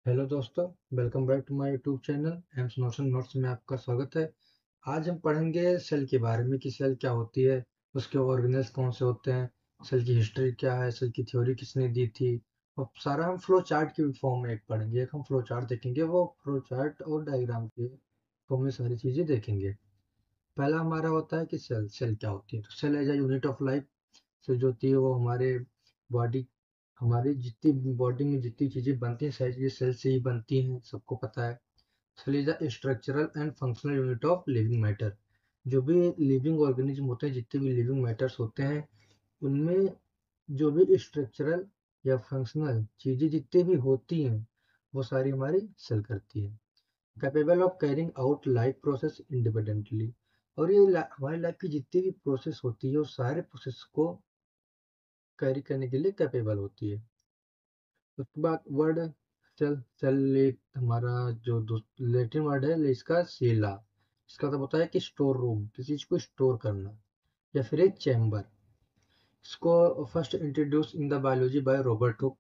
Hello दोस्तों, welcome back to my YouTube channel AIIMS notion notes में आपका स्वागत है। आज हम पढ़ेंगे सेल के बारे में कि सेल क्या होती है, उसके ऑर्गेनेल्स कौन से होते हैं, सेल की हिस्ट्री क्या है, सेल की थ्योरी किसने दी थी। और सारा हम फ्लो चार्ट के फॉर्म में एक पढ़ेंगे, एक हम फ्लो चार्ट देखेंगे, वो फ्लो चार्ट और डायग्राम के फॉर्म में सारी चीज़ें देखेंगे। पहला हमारा होता है कि सेल सेल क्या होती है। तो cell as a unit of life. Cell जो होती है वो बॉडी हमारी जितनी बॉडी में जितनी चीज़ें बनती हैं सारी चीज़ें सेल से ही बनती हैं, सबको पता है। Cell is the structural and functional unit of living matter. जो भी लिविंग ऑर्गेनिज्म होते हैं, जितने भी लिविंग मैटर्स होते हैं, उनमें जो भी स्ट्रक्चरल या फंक्शनल चीज़ें जितनी भी होती हैं, वो सारी हमारी सेल करती है। Capable of carrying out life process independently. और ये हमारी लाइफ की जितनी भी प्रोसेस होती है, वो सारे प्रोसेस को कैरी करने के लिए कैपेबल होती है। उसके बाद वर्ड सेल। सेल एक हमारा जो लैटिन वर्ड है इसका सेला। इसका मतलब होता है कि स्टोर रूम, किसी चीज को स्टोर करना, या फिर एक चैम्बर। इसको first introduce in the biology by Robert Hooke.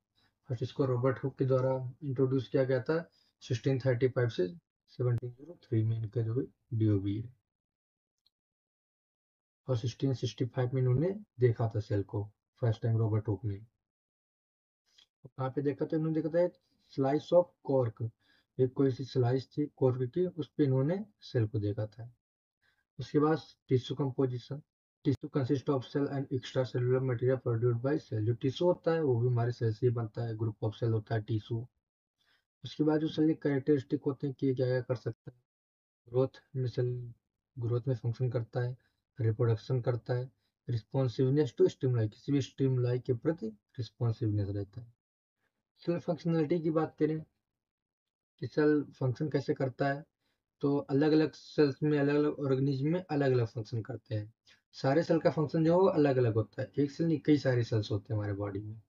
First इसको रॉबर्ट हुक के द्वारा इंट्रोड्यूस किया गया था 1635 से 1703 में, इनका जो डीओबी है। और 1665 में इन्होंने देखा था सेल को फर्स्ट टाइम, रॉबर्ट हुक ने। कहाँ पे देखा था इन्होंने? देखा था एक स्लाइस ऑफ कॉर्क, एक कोई सी स्लाइस थी कॉर्क की, उस पे इन्होंने सेल को देखा था। उसके बाद tissue composition. Tissue consist of cell and extra cellular material produced by cell. जो टिश्यू होता है वो भी हमारे सेल से ही बनता है, ग्रुप ऑफ सेल होता है टिश्यू। उसके बाद जो सेल के कैरेक्टरिस्टिक होते हैं कि क्या क्या कर सकता है। ग्रोथ में सेल ग्रोथ में फंक्शन करता है, रिप्रोडक्शन करता है, रिस्पॉन्सिवनेस टू स्टिमुलाई, किसी भी स्टिमुलाई के प्रति रिस्पॉन्सिवनेस रहता है। सेल फंक्शनलिटी की बात करें कि सेल फंक्शन कैसे करता है, तो अलग अलग सेल्स में, अलग अलग ऑर्गेनिज्म में अलग अलग फंक्शन करते हैं। सारे सेल का फंक्शन जो है वो अलग अलग होता है, एक सेल नहीं कई सारे सेल्स होते हैं हमारे बॉडी में।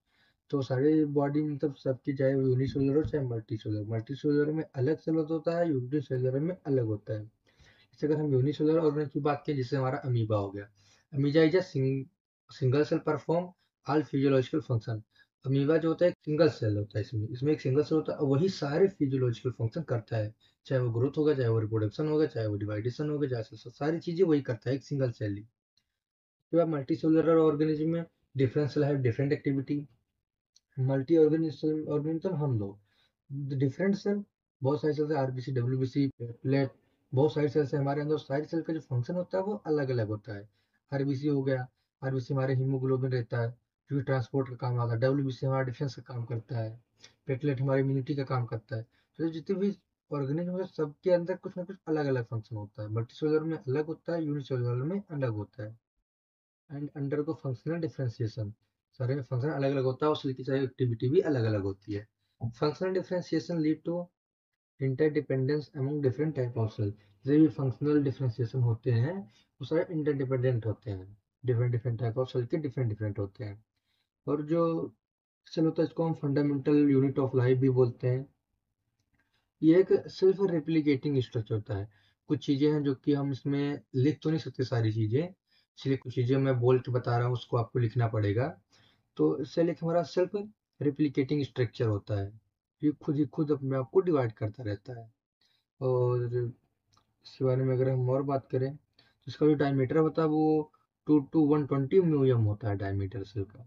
तो सारे बॉडी मतलब सबकी, चाहे वो यूनिसेलुलर हो चाहे मल्टीसेलुलर, मल्टीसेलुलर में अलग सेल होता है, यूनिसेलुलर में अलग होता है। जैसे अगर हम यूनिसेलुलर ऑर्गेनिज्म की बात करें, जैसे हमारा अमीबा हो गया। Amoeba is a single cell perform all physiological function. Amoeba जो होता है एक सिंगल सेल होता है, इसमें इसमें एक सिंगल सेल होता है और वही सारे फिजियोलॉजिकल फंक्शन करता है। चाहे वो ग्रोथ होगा, चाहे वो रिप्रोडक्शन होगा, चाहे वो डिवाइडेशन होगा, चाहे सारी चीजें वही करता है, एक सिंगल सेल ही। फिर आप मल्टी सेलुलर ऑर्गेनिज्म में डिफरेंट सेल है, डिफरेंट एक्टिविटी। मल्टी ऑर्गेनिज्म हम लोग डिफरेंट सेल, बहुत सारे सेल, आरबीसी, डब्ल्यूबीसी, प्लेट, बहुत सारी सेल्स है हमारे अंदर। सारी सेल का जो फंक्शन होता है वो अलग अलग होता है। आरबीसी हो गया, आरबीसी हमारे हीमोग्लोबिन रहता है जो कि ट्रांसपोर्ट का काम आता है। डब्ल्यूबीसी हमारा डिफेंस का काम करता है। प्लेटलेट हमारी इम्यूनिटी का काम करता है। तो जितने भी ऑर्गेनिज्म है सबके अंदर कुछ ना कुछ अलग अलग फंक्शन होता है। मल्टीसेलुलर में अलग होता है, यूनिसेलुलर में अलग होता है। एंड अंडर को फंक्शनल डिफरेंशिएशन, सारे में फंक्शन अलग अलग होता है और उसकी सारी एक्टिविटी भी अलग अलग होती है। Functional differentiation lead to interdependence among different type of cell. जो भी फंक्शनल डिफरेंशिएशन होते हैं वो सारे इंटरडिपेंडेंट होते हैं, different different type of cell के डिफरेंट डिफरेंट होते हैं। और जो सेल होता है इसको हम फंडामेंटल यूनिट ऑफ लाइफ भी बोलते हैं। ये एक सेल्फ रेप्लिकेटिंग स्ट्रक्चर होता है। कुछ चीजें हैं जो कि हम इसमें लिख तो नहीं सकते सारी चीजें, इसलिए कुछ चीजें मैं बोल के बता रहा हूँ, उसको आपको लिखना पड़ेगा। तो सेल एक हमारा सेल्फ रेप्लिकेटिंग स्ट्रक्चर होता है। ये खुद ही खुद अपने आप को डिवाइड करता रहता है। और इसके बारे में अगर हम और बात करें तो इसका जो डायमीटर होता है वो 2 to 120 म्यूएम होता है डायमीटर सेल का।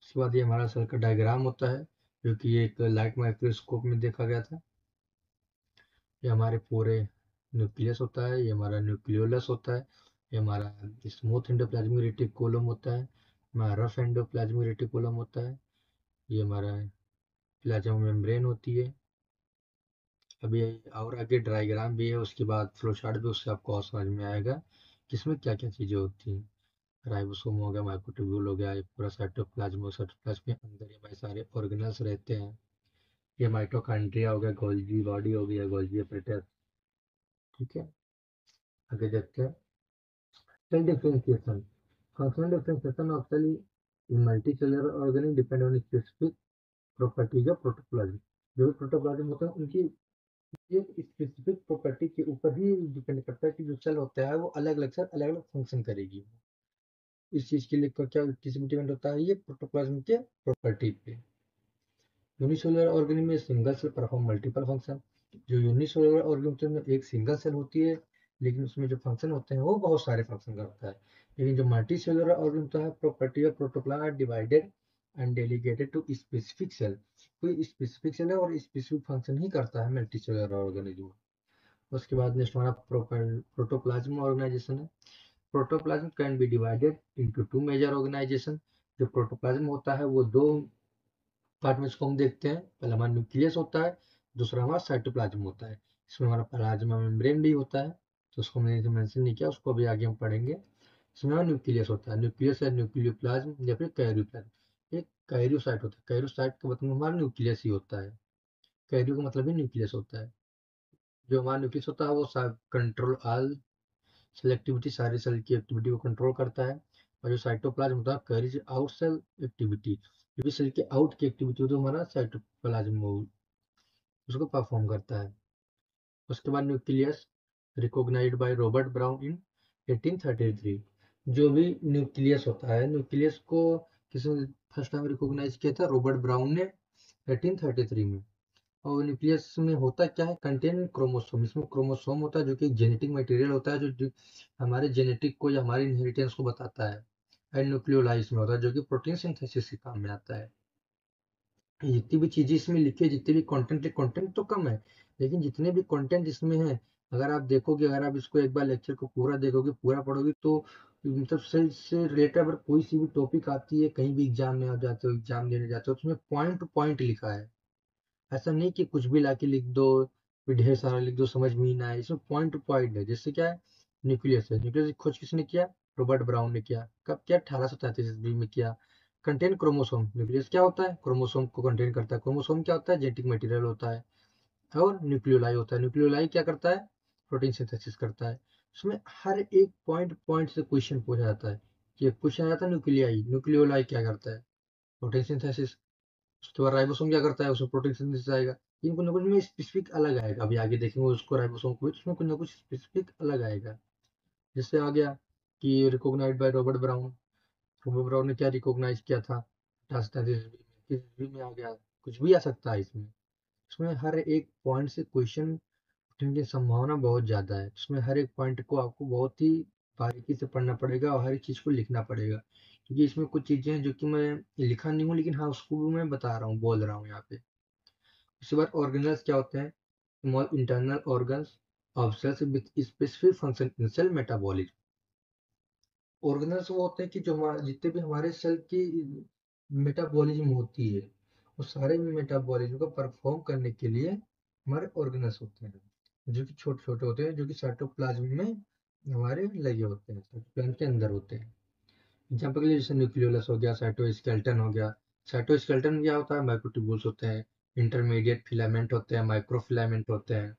उसके बाद ये हमारा सेल का डायग्राम होता है जो कि एक लाइट माइक्रोस्कोप में देखा गया था। ये हमारे पूरे न्यूक्लियस होता है, ये हमारा न्यूक्लियोलस होता है, ये हमारा स्मूथ एंडोप्लाज्मिक रेटिकुलम होता है, हमारा रफ एंडोप्लाज्मिक रेटिकुलम होता है, ये हमारा प्लाज्मा मेम्ब्रेन होती है। अभी और आगे डायग्राम भी है, उसके बाद फ्लो चार्ट भी, उससे आपको और समझ में आएगा कि इसमें क्या क्या चीज़ें होती हैं। राइबोसोम हो गया, माइक्रोट्यूब्यूल हो गया, ये पूरा साइटोप्लाज्म, साइटोप्लाज्म के अंदर ये हमारे सारे ऑर्गेनल्स रहते हैं। ये माइटोकॉन्ड्रिया हो गया, गोल्गी बॉडी हो गया, गोल्गी apparatus। ठीक है, आगे देखते हैं। Cell differentiation. Functional differentiation of cell in multicellular organism depend on specific properties of protoplasm. जो भी प्रोटोप्लाज्म होता है उनकी एक स्पेसिफिक प्रॉपर्टी के ऊपर ही डिपेंड करता है कि जो सेल होता है वो अलग अलग सेल अलग अलग फंक्शन करेगी। इस चीज के लिए क्या किस में डिपेंड होता है? ये प्रोटोप्लाज्म के प्रॉपर्टी पे। यूनिसेलुलर ऑर्गेनिज्म में single cell perform multiple function. जो यूनिसेलुलर ऑर्गेनिज्म में एक सिंगल सेल होती है, लेकिन उसमें जो फंक्शन होते हैं वो बहुत सारे फंक्शन करता है। लेकिन जो मल्टी सेलुलर ऑर्गेनिज्म होता है, property of protoplasm are divided and delegated to specific cell. कोई स्पेसिफिक सेल है और स्पेसिफिक फंक्शन ही करता है मल्टी सेलुलर ऑर्गेनिज्म। उसके बाद नेक्स्ट हमारा प्रोटोप्लाज्म ऑर्गेनाइजेशन है। Protoplasm can be divided into two major organization. जो प्रोटोप्लाज्म होता है वो दो पार्ट में इसको हम देखते हैं। पहला हमारा न्यूक्लियस होता है, दूसरा हमारा साइटोप्लाज्म होता है। इसमें हमारा प्लाज्मा मेम्ब्रेन भी होता है, तो उसको मैंने मेंशन नहीं किया, उसको भी आगे हम पढ़ेंगे। इसमें हमारा न्यूक्लियस होता है, न्यूक्लियस है न्यूक्लियोप्लाज्म या फिर कैरियोप्लाज्म। एक कैरियोसाइट होता है, कैरियोसाइट का मतलब हमारा न्यूक्लियस ही होता है। कैरियो का मतलब ही न्यूक्लियस होता है। जो हमारा न्यूक्लियस होता है वो कंट्रोल ऑल सेलेक्टिविटी, सारी सेल की एक्टिविटी को कंट्रोल करता है। और जो साइटोप्लाज्म होता है कैरीज आउट सेल एक्टिविटी, जो भी सेल के आउट की एक्टिविटी होती है हमारा साइटोप्लाज्म उसको परफॉर्म करता है। उसके बाद nucleus recognized by Robert Brown in 1833। जो भी न्यूक्लियस होता है, न्यूक्लियस को किसने फर्स्ट टाइम रिकॉग्नाइज किया था? रॉबर्ट ब्राउन ने 1833 में। और न्यूक्लियस में होता क्या है? Contain chromosome. इसमें क्रोमोसोम होता है जो कि जेनेटिक मटेरियल होता है, जो हमारे जेनेटिक को या हमारे इनहेरिटेंस को बताता है। एंड न्यूक्लियोलाइस में होता है जो कि प्रोटीन सिंथेसिस के काम में आता है। जितनी भी चीजें इसमें लिखी है, जितने भी कंटेंट है, कंटेंट तो कम है, लेकिन जितने भी कंटेंट इसमें है, अगर आप देखोगे, अगर आप इसको एक बार लेक्चर को पूरा देखोगे, पूरा पढ़ोगे, तो मतलब से रिलेटेड अगर कोई सी भी टॉपिक आती है, कहीं भी एग्जाम में आप जाते हो, एग्जाम देने जाते हो, तो उसमें पॉइंट टू पॉइंट लिखा है। ऐसा नहीं कि कुछ भी लाके लिख दो, फिर ढेर सारा लिख दो, समझ में ही ना आए। इसमें पॉइंट टू पॉइंट है। जिससे क्या है, न्यूक्लियस है, न्यूक्लियस की खोज किसने किया? रॉबर्ट ब्राउन ने किया। कब किया? 1833 ईस्वी में किया। कंटेन क्रोमोसोम, न्यूक्लियस क्या होता है? क्रोमोसोम को कंटेन करता है। क्रोमोसोम क्या होता है? जेनेटिक मटेरियल होता है। और न्यूक्लियोलाई होता है, न्यूक्लियोलाई क्या करता है? प्रोटीन सिंथेसिस करता है। उसमें हर एक पॉइंट पॉइंट से क्वेश्चन पूछा जाता है। ये क्वेश्चन आता है न्यूक्लियाई, न्यूक्लियोलाई क्या करता है? Protein synthesis. उसके बाद राइबोसोम क्या करता है? उसमें प्रोटीन सिंथेसिस आएगा। लेकिन कुछ ना कुछ में स्पेसिफिक अलग आएगा, अभी आगे देखेंगे उसको राइबोसोम को भी, उसमें कुछ ना कुछ स्पेसिफिक अलग आएगा। जैसे आ गया कि recognized by Robert Brown. Robert Brown ने क्या रिकॉग्नाइज किया था? 1833 ईस्वी में। किस ईस्वी में आ गया? कुछ भी आ सकता है इसमें। इसमें हर एक पॉइंट से क्वेश्चन उठने की संभावना बहुत ज्यादा है। इसमें हर एक पॉइंट को आपको बहुत ही बारीकी से पढ़ना पड़ेगा और हर एक चीज को लिखना पड़ेगा, क्योंकि इसमें कुछ चीजें हैं जो कि मैं लिखा नहीं हूँ, लेकिन हाँ उसको भी मैं बता रहा हूँ, बोल रहा हूँ यहाँ पे। उसके बाद ऑर्गेनल्स क्या होते हैं? Small internal organs of cells with specific function in cell metabolism. Organelles वो होते हैं कि जो हमारे जितने भी हमारे सेल की मेटाबॉलिज्म होती है, वो सारे मेटाबॉलिज्म को परफॉर्म करने के लिए हमारे ऑर्गेनल्स होते हैं, जो कि छोटे छोटे होते हैं, जो कि साइटोप्लाज्म में हमारे लगे होते हैं, साइटोप्लाज्म के अंदर होते हैं। एग्जाम्पल के लिए जैसे न्यूक्लियोलस हो गया, साइटोस्केलेटन हो गया। साइटोस्केलेटन में क्या होता है? माइक्रोट्यूब्यूल्स होते हैं, इंटरमीडिएट फिलामेंट होते हैं, माइक्रोफिलामेंट होते हैं।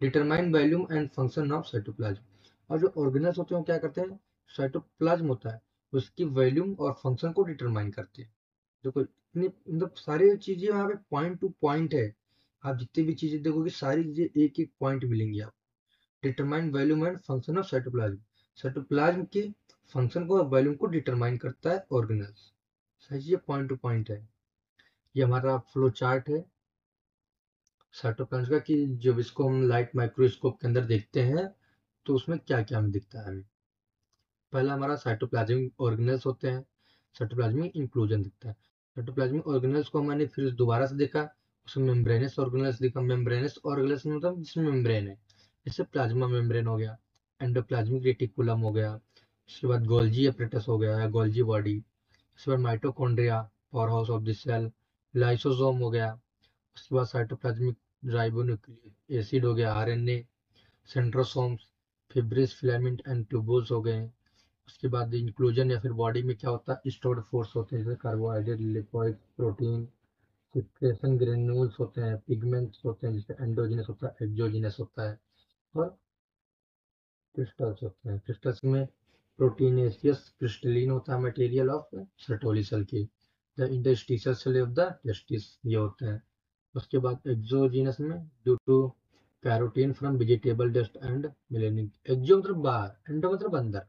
Determine volume and function of cytoplasm. और जो ऑर्गेनल्स होते हैं वो क्या करते हैं? साइटोप्लाज्म होता है, उसकी वॉल्यूम और फंक्शन को डिटरमाइन करते हैं। देखो इतनी मतलब सारी चीजें यहाँ पे पॉइंट टू पॉइंट है। आप जितनी भी चीजें देखोगे, सारी चीजें एक एक पॉइंट मिलेंगी आपको। Determine volume and function of cytoplasm. Cytoplasm के फंक्शन को और वॉल्यूम को डिटरमाइन करता है ऑर्गेनल्स। सही चीजें पॉइंट टू पॉइंट है। ये हमारा फ्लो चार्ट है साइटोप्लाज्म का, कि जब इसको हम लाइट माइक्रोस्कोप के अंदर देखते हैं तो उसमें क्या क्या हमें दिखता है हमें। पहला हमारा साइटोप्लाज्मिक ऑर्गेनल्स होते हैं, साइटोप्लाज्मिक इंक्लूजन दिखता है। साइटोप्लाज्मिक ऑर्गेनल्स को मैंने फिर दोबारा से देखा, उसमें मेम्ब्रेनस ऑर्गेनल्स दिखा। मेम्ब्रेनस ऑर्गेनल्स मतलब जिसमें मेम्ब्रेन है, जैसे प्लाज्मा मेम्ब्रेन हो गया, एंडोप्लाज्मिक रेटिकुलम हो गया, उसके बाद गोल्जी एपरेटस हो गया या गोल्जी बॉडी, उसके बाद mitochondria, power house of the cell, lysosome हो गया, उसके बाद साइटोप्लाज्मिक राइबोन्यूक्लिक एसिड हो गया, RNA, centrosomes, fibrils filament and tubules हो गए। उसके बाद इंक्लूजन या फिर बॉडी में क्या होता है? स्टोर्ड फोर्स होते हैं, जैसे carbohydrate, lipid, protein, secretion granules होते हैं, पिगमेंट्स होते हैं, जैसे एंडोजिनस होता है, एक्सोजिनस होता है, और क्रिस्टल्स होते हैं। क्रिस्टल्स में प्रोटीनेशियस क्रिस्टलिन होता है मटेरियल ऑफ सर्टोली सेल की, the interstitial cell of the testis, ये होते हैं। उसके बाद एक्सोजिनस में due to carotene from vegetable dust and melanic. Exo मतलब बाहर, एंडो मतलब अंदर।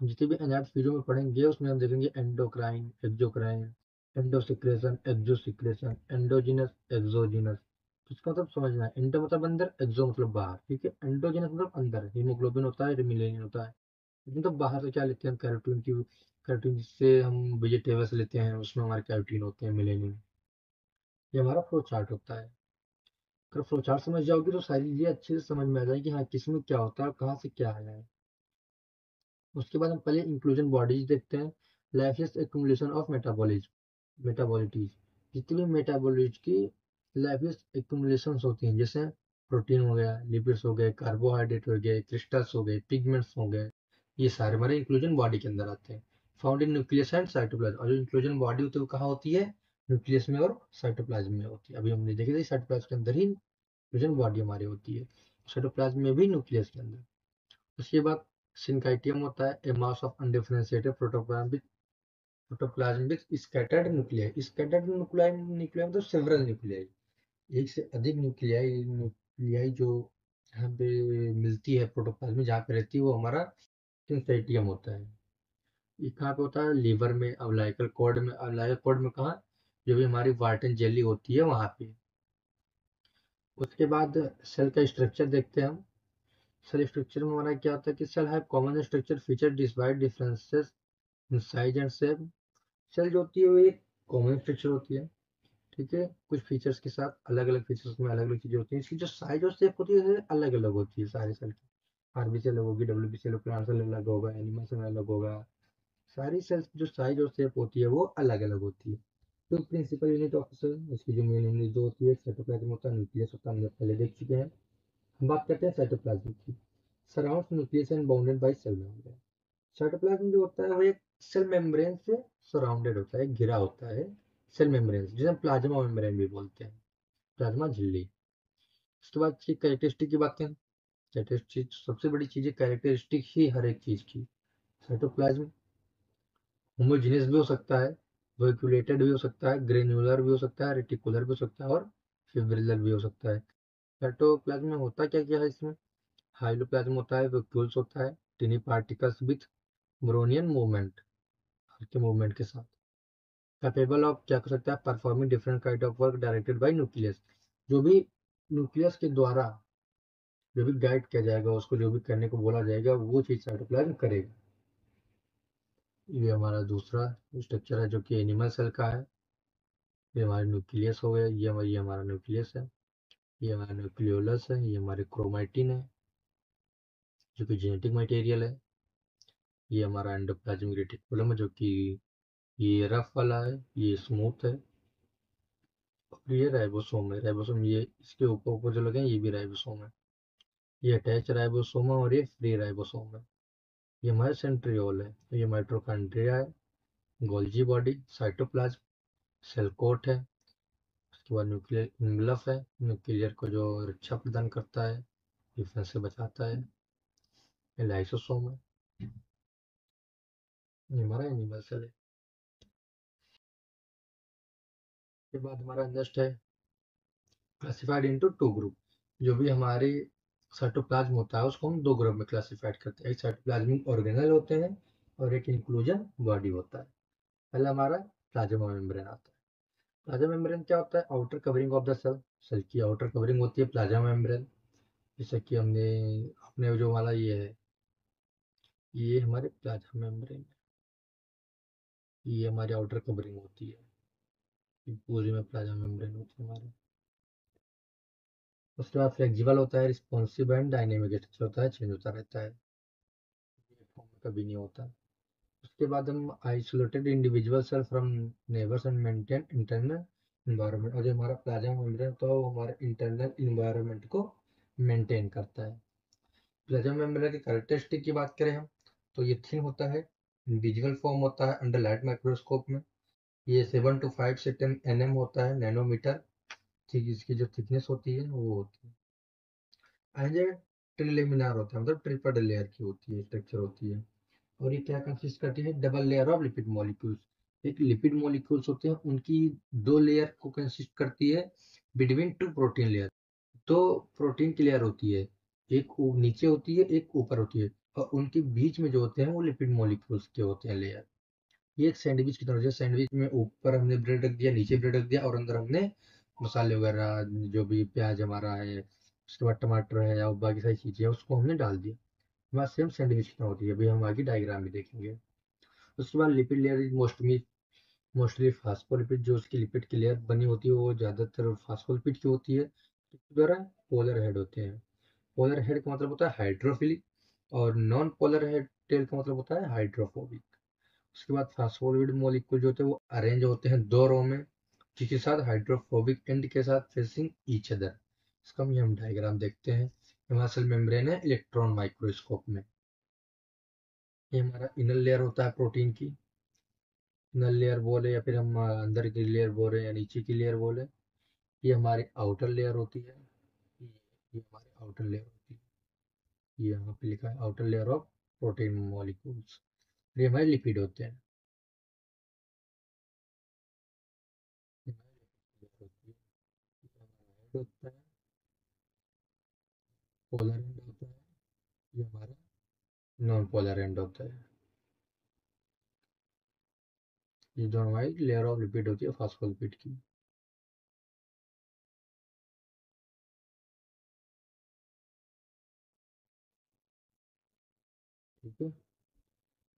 हम जितने भी एनएट वीडियो में पढ़ेंगे उसमें हम देखेंगे एंडोक्राइन, एक्सोक्राइन, एंडोसिक्रेशन, एक्सोसिक्रेशन, एंडोजिनस, एक्सोजिनस। इसका मतलब समझना है, एंडो मतलब अंदर, एक्सो मतलब बाहर, ठीक है। एंडोजिनस मतलब अंदर हीमोग्लोबिन होता है, मिलेनियन होता है। लेकिन तो बाहर से क्या लेते हैं, कैरोटीन की, कैरोटीन जिससे हम वेजिटेबल्स लेते हैं उसमें हमारे कैरोटीन होते हैं, मिलेनियन। ये हमारा फ्लो चार्ट होता है। अगर फ्लो चार्ट समझ जाओगे तो सारी चीजें अच्छे से समझ में आ जाएगी, हाँ किसमें क्या होता है और कहाँ से क्या आया है। उसके बाद हम पहले इंक्लूजन बॉडीज देखते हैं। Life is accumulation of metabolites. जितनी भी मेटाबॉलिट की लाइफ इज एक्यूमुलेशन होती हैं, जैसे प्रोटीन हो गया, लिपिड्स हो गए, कार्बोहाइड्रेट हो गए, क्रिस्टल्स हो गए, पिगमेंट्स हो गए, ये सारे हमारे इंक्लूजन बॉडी के अंदर आते हैं। Found in nucleus and cytoplasm. और जो इंक्लूजन बॉडी होती है वो कहाँ होती है, न्यूक्लियस में और साइटोप्लाज्म में होती है। अभी हमने देखी थी साइटोप्लाज्म के अंदर ही इंक्लूजन बॉडी हमारी होती है, साइटोप्लाज्म में भी न्यूक्लियस के अंदर। उसके बाद सिंकाइटियम होता है, a mass of undifferentiated protoplasmic scattered nuclei. Scattered nuclei, nuclei मतलब सेवरल न्यूक्लियाई, एक से अधिक न्यूक्लियाई जो यहाँ पे मिलती है प्रोटोप्लाज्म में, जहाँ पे रहती है वो हमारा सिंकाइटियम होता है। ये कहाँ पे होता है, लीवर में, अम्लाइकल कॉर्ड में। अम्लाइकल कॉर्ड में कहाँ, जो भी हमारी वार्टन जेली होती है वहाँ पे। उसके बाद सेल का स्ट्रक्चर देखते हैं हम। सेल स्ट्रक्चर में हमारा क्या होता है कि cell have common structure feature despite differences in size and shape. Cell जो होती है वो एक कॉमन स्ट्रक्चर होती है, ठीक है, कुछ फीचर्स के साथ, अलग अलग फीचर्स में अलग अलग चीजें होती हैं। इसकी जो साइज और शेप होती है अलग अलग होती है सारे सेल की। आरबीसी अलग होगी, डब्ल्यूबीसी अलग, प्लांट सेल अलग होगा, एनिमल सेल अलग होगा। सारी सेल्स की जो साइज और शेप होती है वो अलग अलग होती है। तो प्रिंसिपल यूनिट ऑफ सेल, इसकी जो मेन यूनिट जो होती है, साइटोप्लाज्म होता है, न्यूक्लियस होता है, हम लोग पहले देख चुके हैं। हम बात करते हैं साइटोप्लाज्म की। Surrounds nucleus and bounded by cell membrane. Cytoplasm जो होता है वो एक सेल मेम्ब्रेन से सराउंडेड होता है, घिरा होता है सेल मेम्ब्रेन से, जिसे हम प्लाज्मा मेम्ब्रेन भी बोलते हैं, प्लाज्मा झिल्ली। उसके बाद की कैरेक्टरिस्टिक की बात करें, कैरेक्टरिस्टिक सबसे बड़ी चीज है कैरेक्टरिस्टिक ही हर एक चीज की। साइटोप्लाज्म होमोजीनियस भी हो सकता है, वर्क्यूलेटेड भी हो सकता है, ग्रेन्युलर भी हो सकता है, रेटिकुलर भी हो सकता है और फिब्रिलर भी हो सकता है। साइटोप्लाज्म में होता क्या क्या है इसमें, हाइलोप्लाज्म होता है, वैक्यूल्स होता है, टिनी पार्टिकल्स विथ ब्रोनियन मूवमेंट, के मूवमेंट के साथ। कैपेबल ऑफ क्या कर सकता है, performing different kind of work directed by nucleus. जो भी न्यूक्लियस के द्वारा जो भी गाइड किया जाएगा उसको, जो भी करने को बोला जाएगा वो चीज साइटोप्लाज्म करेगा। ये हमारा दूसरा स्ट्रक्चर है जो कि एनिमल सेल का है। ये हमारा न्यूक्लियस हो गया, ये हमारा न्यूक्लियस है, ये हमारा न्यूक्लियोलस है, ये हमारे क्रोमैटिन है जो कि जेनेटिक मटेरियल है। ये हमारा एंडोप्लाज्मिक रेटिकुलम है जो कि ये रफ वाला है, ये स्मूथ है। और ये राइबोसोम है, राइबोसोम ये इसके ऊपर ऊपर जो लगे हैं ये भी राइबोसोम है। ये अटैच राइबोसोम है और ये फ्री राइबोसोम है। ये हमारा सेंट्रियोल है, ये माइटोकॉन्ड्रिया है, Golgi body, cytoplasm, cell coat है। उसके बाद न्यूक्लियर इनवलप है, न्यूक्लियर को जो रक्षा प्रदान करता है, डिफेंस से बचाता है। ये लाइसोसोम है, ये हमारा एनिमल सेल है। के बाद हमारा नेक्स्ट है क्लासिफाइड इनटू टू ग्रुप। जो भी हमारे साइटोप्लाज्म होता है उसको हम दो ग्रुप में क्लासिफाइड करते हैं, एक साइटोप्लाज्मिक ऑर्गेनल होते हैं और एक इंक्लूजन बॉडी होता है। पहला हमारा प्लाज्मा मेम्ब्रेन आता है। प्लाज्मा मेम्ब्रेन क्या होता है, outer covering of the cell. Cell की आउटर कवरिंग होती है प्लाज्मा मेम्ब्रेन। जैसे कि हमने अपने जो वाला ये है, ये हमारे प्लाज्मा मेम्ब्रेन, ये हमारी आउटर कवरिंग होती है, ये पूरी में प्लाज्मा मेम्ब्रेन होती है हमारे। उसके बाद फ्लेक्सिबल होता है, रिस्पॉन्सिव एंड डायनेमिक स्ट्रक्चर होता है, चेंज होता रहता है, यूनिफॉर्म कभी नहीं होता। उसके बाद हम isolated individual cell from neighbours and maintain internal environment. और जो हमारा प्लाज्मा मेम्ब्रेन तो वो हमारे इंटरनल इन्वायरमेंट को मेंटेन करता है। प्लाज्मा मेम्ब्रेन की कैरेक्टरिस्टिक की बात करें हम तो ये थिन होता है, विजुअल फॉर्म होता है अंडर लाइट माइक्रोस्कोप में। ये 7 to 5 से 10 nm होता है, नैनोमीटर। ठीक, इसकी जो थिकनेस होती है वो होती है। एंड ट्रिलेमिनार होता है, मतलब ट्रिपल लेयर की होती है, स्ट्रक्चर होती है। और ये क्या कंसिस्ट करती है, double layer of lipid molecules. एक लिपिड मॉलिक्यूल्स होते हैं उनकी दो लेयर को कंसिस्ट करती है, बिटवीन टू प्रोटीन लेयर। दो प्रोटीन की लेयर होती है, एक नीचे होती है एक ऊपर होती है, और उनके बीच में जो होते हैं वो लिपिड मॉलिक्यूल्स के होते हैं लेयर। ये एक सैंडविच की तरह, जैसे सैंडविच में ऊपर हमने ब्रेड रख दिया, नीचे ब्रेड रख दिया और अंदर हमने मसाले वगैरह जो भी प्याज हमारा है, उसके बाद टमाटर है या बाकी सारी चीजें हैं उसको हमने डाल दिया। हमारा सेम सैंडविच की तरह होती है। अभी हम आगे डायग्राम में देखेंगे। उसके बाद lipid layer is mostly phospholipid. जो उसकी लिपिड की लेयर बनी होती है वो ज्यादातर फास्फोलिपिड की होती है, इसके द्वारा पोलर हेड होते हैं। पोलर हेड का मतलब होता है हाइड्रोफिलिक और नॉन पोलर हेड टेल का मतलब होता है हाइड्रोफोबिक। उसके बाद फास्फोलिपिड मॉलिक्यूल जो होते हैं वो अरेंज होते हैं दो रो में, जिसके साथ हाइड्रोफोबिक एंड के साथ फेसिंग ईच अदर। इसका भी हम डायग्राम देखते हैं। हमारा सेल मेम्ब्रेन है इलेक्ट्रॉन माइक्रोस्कोप में। ये हमारा इनर लेयर होता है प्रोटीन की, इनर लेयर बोले या फिर हम अंदर की लेयर बोले या नीचे की लेयर बोले। ये हमारी आउटर लेयर होती है, ये हमारी आउटर लेयर होती है। ये यहाँ पे लिखा है outer layer of protein molecules. ये हमारे लिपिड होते हैं। ये हमारी लिपिड लेयर होती है। ये हमारा हेड होता है, पोलर एंड होता है। ये हमारा नॉन पोलर एंड होता है। ये जो हमारी लेयर ऑफ लिपिड होती है फास्फोलिपिड की। ठीक है,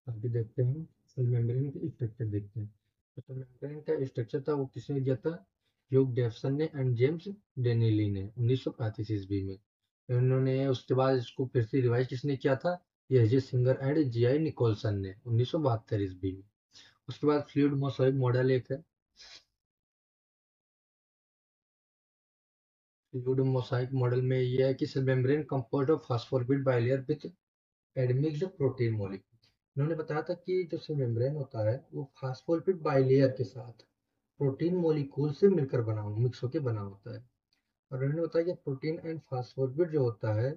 आगे देखते हैं। सेल मेम्ब्रेन का स्ट्रक्चर देखते हैं। तो सेल मेम्ब्रेन का स्ट्रक्चर था वो किसने दिया था? ह्यूग डेवसन ने एंड जेम्स डेनिली ने 1935 ईस्वी में। उन्होंने उसके बाद इसको फिर से रिवाइज किसने किया था? H J Singer and G I Nicolson ने 1972 ईस्वी में। उसके बाद फ्लूइड मोसाइक मॉडल एक है। फ्लूइड मोसाइक मॉडल में यह है कि cell membrane composed of phospholipid bilayer with admixed protein molecule. इन्होंने बताया था कि जो सेल मेम्ब्रेन होता है वो फास्फोलिपिड बाइलेयर के साथ प्रोटीन मॉलिक्यूल से मिलकर बना मिक्स होकर बना होता है। और उन्होंने बताया कि प्रोटीन एंड फास्फोलिपिड जो होता है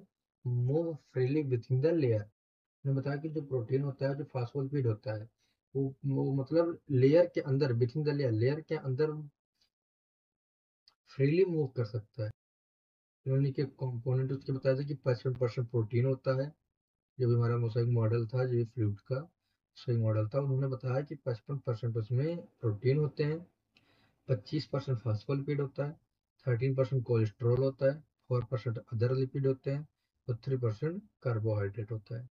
move freely with in the layer. उन्होंने बताया कि जो प्रोटीन होता है, जो फास्फोलिपिड होता है, वो मतलब लेयर के अंदर with in the layer, layer के अंदर फ्रीली मूव कर सकता है। उन्होंने के कंपोनेंट उसके बताया था कि 55% प्रोटीन होता है। जो भी हमारा मोसाइक मॉडल था, जो फ्लूइड का मोसाइक मॉडल था, उन्होंने बताया कि 55% उसमें प्रोटीन होते हैं, 25% फास्फोलिपिड होता है, 13% कोलेस्ट्रॉल होता है, 4% अदर लिपिड होते हैं और 3% कार्बोहाइड्रेट होता है।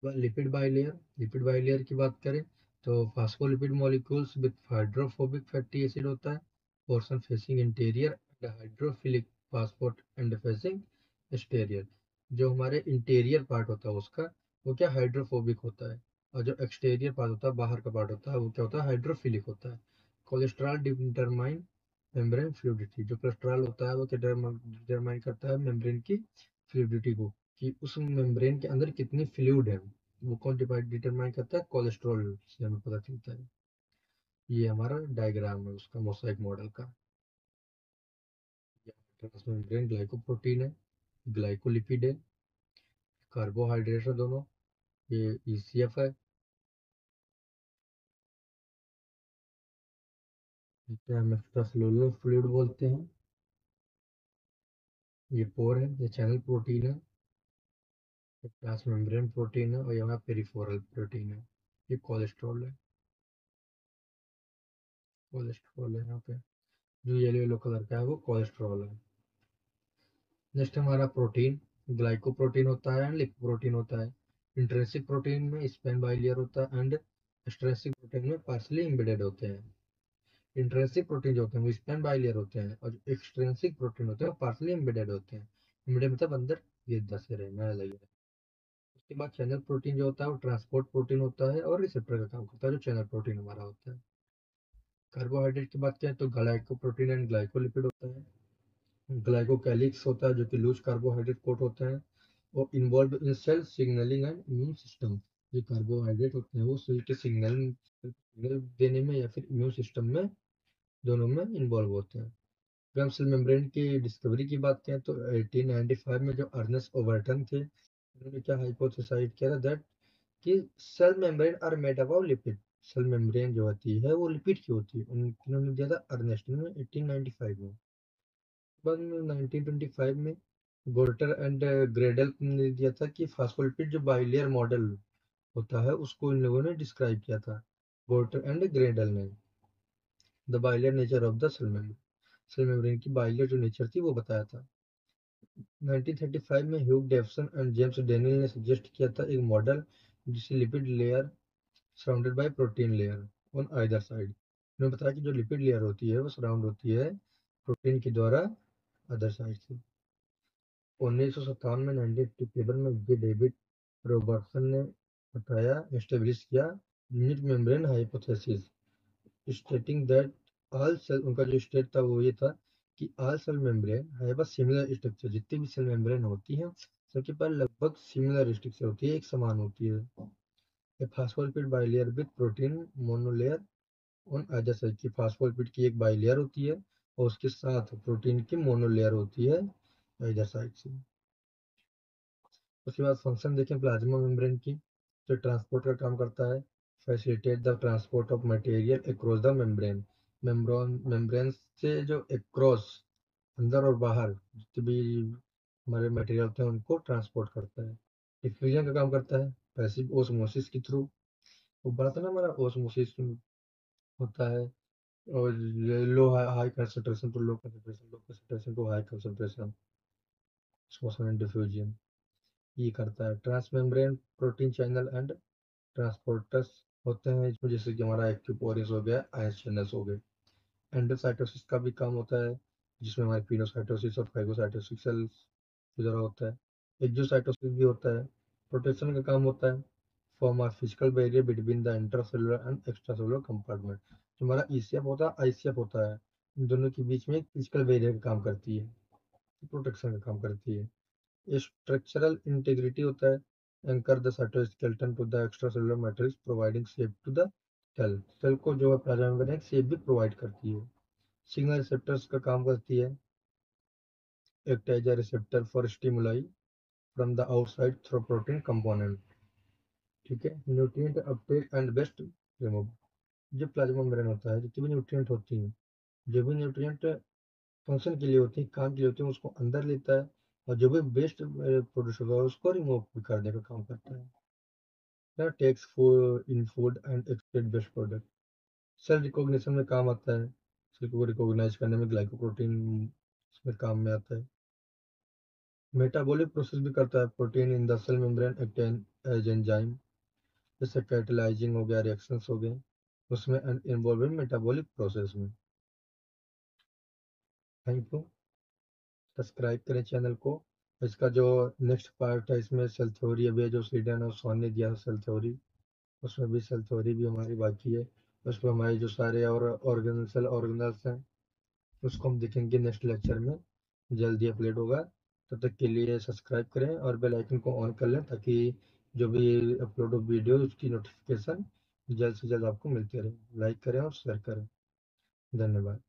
लिपिड बाइलेयर की बात करें तो phospholipid molecules with hydrophobic fatty acid होता है, portion facing interior and hydrophilic phosphate end facing exterior. जो हमारे इंटीरियर पार्ट होता है उसका वो क्या हाइड्रोफोबिक होता है, और जो एक्सटीरियर पार्ट होता है, बाहर का पार्ट होता है, वो क्या होता है? हाइड्रोफिलिक होता है। Cholesterol determine membrane fluidity. जो कोलेस्ट्रॉल होता है वो क्या डिटरमाइन करता है मेम्ब्रेन की फ्लूइडिटी को, कि उस मेम्ब्रेन के अंदर कितनी फ्लूइड है। वो कौन डिटरमाइन करता है? कोलेस्ट्रॉल से हमें पता चलता है। ये हमारा डायग्राम है उसका मोसाइक मॉडल का। ट्रांसमेम्ब्रेन ग्लाइकोप्रोटीन है, ग्लाइकोलिपिड है, कार्बोहाइड्रेट है दोनों। ये ईसीएफ है, इसे हम एक्स्ट्रा सेलुलर फ्लूइड बोलते हैं। ये पोर है, ये चैनल प्रोटीन है, ये ट्रांसमेम्ब्रेन प्रोटीन है और ये हमारा पेरिफेरल प्रोटीन है। ये कोलेस्ट्रॉल है, कोलेस्ट्रॉल है यहाँ पे। जो येलो येलो कलर का है वो कोलेस्ट्रॉल है। नेक्स्ट हमारा प्रोटीन, ग्लाइकोप्रोटीन होता है एंड लिपोप्रोटीन होता है। इंट्रिंसिक प्रोटीन में स्पेन बाइलियर होता है एंड एक्सट्रिंसिक प्रोटीन में पार्सली एम्बेडेड होते हैं। इंट्रिंसिक प्रोटीन जो होते हैं वो स्पेन बाइलियर होते हैं और जो एक्सट्रिंसिक प्रोटीन होते हैं वो पार्सली एम्बेडेड होते हैं। एम्बेडेड मतलब अंदर ये दसे रहना लगे। उसके बाद चैनल प्रोटीन जो होता है वो ट्रांसपोर्ट प्रोटीन होता है और रिसेप्टर का काम करता है, जो चैनल प्रोटीन हमारा होता है। कार्बोहाइड्रेट की बात करें तो ग्लाइकोप्रोटीन एंड ग्लाइकोलिपिड होता है। ग्लाइकोकैलिक्स होता है जो कि लूज कार्बोहाइड्रेट कोट होता है और involve in cell signalling and immune system. ये कार्बोहाइड्रेट होते हैं वो सेल के सिग्नल देने में या फिर इम्यून सिस्टम में, दोनों में इन्वॉल्व होते हैं। अगर हम सेल मेम्ब्रेन की डिस्कवरी की बात करें तो 1895 में जो अर्नेस्ट ओवर्टन थे, उन्होंने क्या हाइपोथेसाइज किया था दैट कि cell membrane are made up of lipid. Cell membrane जो होती है वो लिपिड की होती है। उन्होंने दिया था अर्नेस्ट ने 1895 में। बाद में 1925 में गोल्टर एंड ग्रेडल ने दिया था कि फास्फोलिपिड जो बाइलेयर मॉडल होता है उसको इन लोगों ने डिस्क्राइब किया था, बोर्टर एंड ग्रेडल ने। The bilayer nature of the cell membrane की बाइलियर जो नेचर थी वो बताया था। 1935 में Hugh Dawson and James Daniel ने सजेस्ट किया था एक मॉडल जिसे lipid layer surrounded by protein layer on either side. उन्होंने बताया कि जो लिपिड लेयर होती है वो सराउंड होती है प्रोटीन के द्वारा अदर साइड से। 1957 में 1957 में जे डेविड रॉबर्टसन ने बताया एस्टेब्लिश किया unit membrane hypothesis, stating that all cell, उनका जो स्टेट था वो ये था कि all cell membrane have a similar structure, जितनी भी सेल मेम्ब्रेन होती हैं सबके पास लगभग सिमिलर स्ट्रक्चर होती है, एक समान होती है। A phospholipid bilayer with protein monolayer on other side की, फास्फोलिपिड की एक बाइलेयर होती है और उसके साथ प्रोटीन की मोनोलेयर होती है इधर साइड से। उसके बाद फंक्शन देखें प्लाज्मा मेम्ब्रेन की, जो ट्रांसपोर्ट का काम करता है, facilitate the transport of material across the membrane, membrane से जो अक्रॉस अंदर और बाहर जितने भी हमारे मटेरियल होते हैं उनको ट्रांसपोर्ट करता है। डिफ्यूजन का काम करता है पैसिव ओस्मोसिस के थ्रू, वो बड़ा था ना हमारा ओस्मोसिस होता है, और low high concentration to low concentration, low concentration to high concentration, osmosis and diffusion ये करता है। Transmembrane protein channel and transporters होते हैं इसमें, जैसे कि हमारा एक्टिव पोरिस हो गया, आयन चैनल्स हो गए। एंडोसाइटोसिस का भी काम होता है जिसमें हमारे पिनोसाइटोसिस और फाइगोसाइटोसिस सेल्स की तरह होता है। एक्जोसाइटोसिस भी होता है, प्रोटेक्शन का काम होता है, form of physical barrier between the intracellular and extracellular compartment. जो हमारा ईसीएफ होता है, आईसीएफ होता है, इन दोनों के बीच में एक फिजिकल बैरियर का काम करती है, प्रोटेक्शन का काम करती है। स्ट्रक्चरल इंटीग्रिटी होता है, anchor the cytoskeleton to the extracellular matrix providing shape to the cell, cell को जो है प्लाज्मा मेम्ब्रेन शेप भी प्रोवाइड करती है। सिग्नल रिसेप्टर्स का काम करती है, act as a receptor for stimuli from the outside through protein component. ठीक है, nutrient uptake and waste remove, जो प्लाज्मा मेम्ब्रेन होता है जितनी भी न्यूट्रिएंट होती हैं, जो भी न्यूट्रिएंट फंक्शन के लिए होती है, काम के लिए होती है, उसको अंदर लेता है, और जो भी वेस्ट प्रोड्यूस होगा उसको रिमूव भी करने का काम करता है। Takes in food and extract waste product, cell recognition में काम आता है, सेल को रिकॉग्नाइज करने में ग्लाइकोप्रोटीन इसमें काम में आता है। मेटाबॉलिक प्रोसेस भी करता है, protein in the cell membrane act as enzyme, जैसे कैटालाइजिंग हो गया, रिएक्शंस हो गए उसमें, and involve in metabolic process में। थैंक यू, सब्सक्राइब करें चैनल को। इसका जो नेक्स्ट पार्ट है इसमें सेल थ्योरी, अभी जो स्वीडन और सोन ने दिया सेल थ्योरी, उसमें भी सेल थ्योरी भी हमारी बाकी है। उस पर हमारे जो सारे और सेल ऑर्गेनल्स हैं उसको हम देखेंगे नेक्स्ट लेक्चर में, जल्दी अपलोड होगा। तब तक के लिए सब्सक्राइब करें और बेल आइकन को ऑन कर लें ताकि जो भी अपलोड हो वीडियो उसकी नोटिफिकेशन जल्द से जल्द आपको मिलती रहे। लाइक करें और शेयर करें। धन्यवाद।